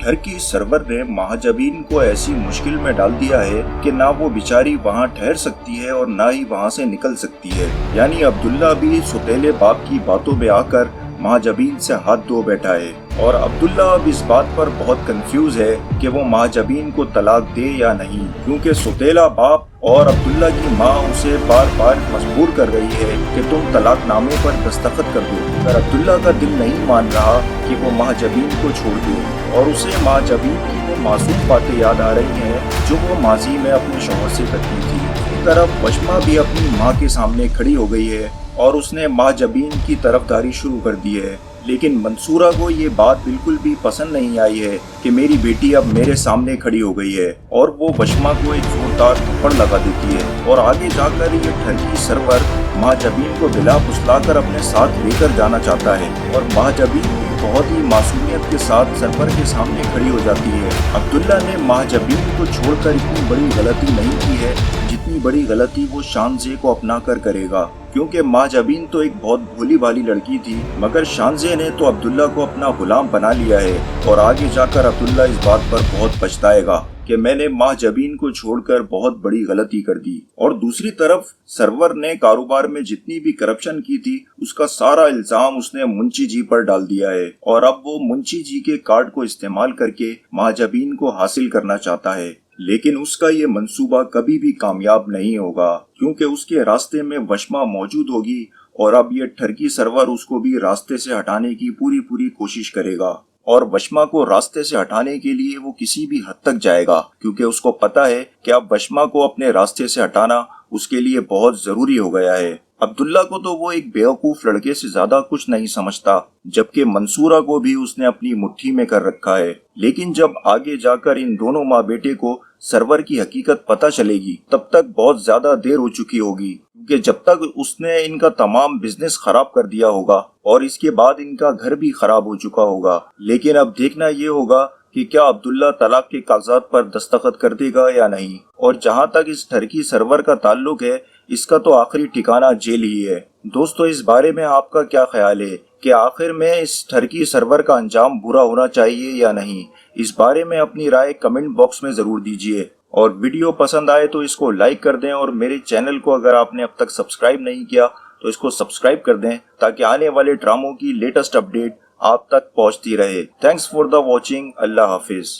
Turkey server ने महाजबीन को ऐसी मुश्किल में डाल दिया है कि ना वो बेचारी वहाँ ठहर सकती है और ना ही वहाँ से निकल सकती है। यानी अब्दुल्ला भी सौतेले बाप की बातों में आकर महाजबीन से हाथ धो बैठा है और अब्दुल्ला अब इस बात पर बहुत कंफ्यूज है कि वो महाजबीन को तलाक दे या नहीं, क्योंकि सौतेला बाप और अब्दुल्ला की माँ उसे बार बार मजबूर कर रही है कि तुम तलाकनामे पर दस्तखत कर दो। पर अब्दुल्ला का दिल नहीं मान रहा कि वो महाजबीन को छोड़ दे और उसे महाजबीन की वो मासूम बातें याद आ रही हैं जो वो माजी में अपने शौहर से करती थी। एक तरफ वशमा भी अपनी माँ के सामने खड़ी हो गई है और उसने महाजबीन की तरफदारी शुरू कर दी है, लेकिन मंसूरा को ये बात बिल्कुल भी पसंद नहीं आई है कि मेरी बेटी अब मेरे सामने खड़ी हो गई है और वो वशमा को एक जोरदार थप्पड़ लगा देती है और आगे जाकर ये टर्की सर्वर महाजबीन को बिला फुसलाकर अपने साथ लेकर जाना चाहता है और महाजबीन बहुत ही मासूमियत के साथ सर्वर के सामने खड़ी हो जाती है। अब्दुल्ला ने महाजबीन को छोड़कर इतनी बड़ी गलती नहीं की है जितनी बड़ी गलती वो शानजे को अपना कर करेगा, क्योंकि महाजबीन तो एक बहुत भोली भाली लड़की थी, मगर शानजे ने तो अब्दुल्ला को अपना गुलाम बना लिया है और आगे जाकर अब्दुल्ला इस बात पर बहुत पछताएगा कि मैंने महाजबीन को छोड़कर बहुत बड़ी गलती कर दी। और दूसरी तरफ सर्वर ने कारोबार में जितनी भी करप्शन की थी उसका सारा इल्जाम उसने मुंशी जी पर डाल दिया है और अब वो मुंशी जी के कार्ड को इस्तेमाल करके महाजबीन को हासिल करना चाहता है, लेकिन उसका ये मंसूबा कभी भी कामयाब नहीं होगा क्योंकि उसके रास्ते में वशमा मौजूद होगी और अब ये टर्की सर्वर उसको भी रास्ते से हटाने की पूरी कोशिश करेगा और वशमा को रास्ते से हटाने के लिए वो किसी भी हद तक जाएगा, क्योंकि उसको पता है कि अब वशमा को अपने रास्ते से हटाना उसके लिए बहुत जरूरी हो गया है। अब्दुल्ला को तो वो एक बेवकूफ लड़के से ज्यादा कुछ नहीं समझता, जबकि मंसूरा को भी उसने अपनी मुट्ठी में कर रखा है। लेकिन जब आगे जाकर इन दोनों माँ बेटे को सर्वर की हकीकत पता चलेगी तब तक बहुत ज्यादा देर हो चुकी होगी, क्योंकि जब तक उसने इनका तमाम बिजनेस खराब कर दिया होगा और इसके बाद इनका घर भी खराब हो चुका होगा। लेकिन अब देखना ये होगा कि क्या अब्दुल्ला तलाक के कागजात पर दस्तखत कर देगा या नहीं। और जहाँ तक इस टर्की सर्वर का ताल्लुक है, इसका तो आखिरी ठिकाना जेल ही है। दोस्तों, इस बारे में आपका क्या ख्याल है कि आखिर में इस टर्की सर्वर का अंजाम बुरा होना चाहिए या नहीं? इस बारे में अपनी राय कमेंट बॉक्स में जरूर दीजिए और वीडियो पसंद आए तो इसको लाइक कर दें और मेरे चैनल को अगर आपने अब तक सब्सक्राइब नहीं किया तो इसको सब्सक्राइब कर दें ताकि आने वाले ड्रामों की लेटेस्ट अपडेट आप तक पहुंचती रहे। Thanks for the watching. Allah Hafiz.